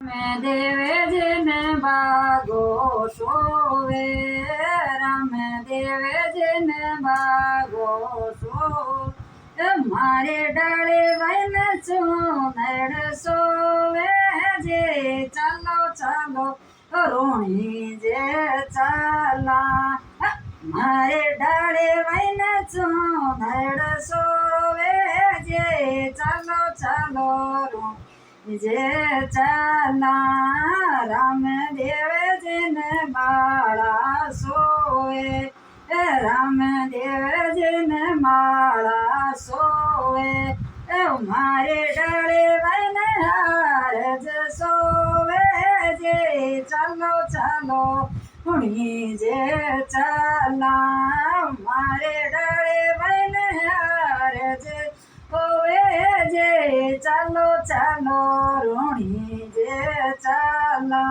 મેં દેવે જેને બાગો શોવે રામ દેવે જેને બાગો શોવે મારે ડાળે વૈન ચૂનડ સોવે જે ચાલો ચાલો રોણી જે ચાલા મારે ડાળે વૈન ચૂનડ સોવે જે ચાલો ચાલો રોણી જે ચાલા રામ દેવ જેને માળા સોવે રામ દેવ જેને માળા સોવે મારે ડાળે વૈન હાર જ સોવે જે ચાલો ચાલો હુણી જે ચાલા મારે ડાળે વૈન હાર જ હોવે જે ચાલો ચાલો રૂણી જે ચાલા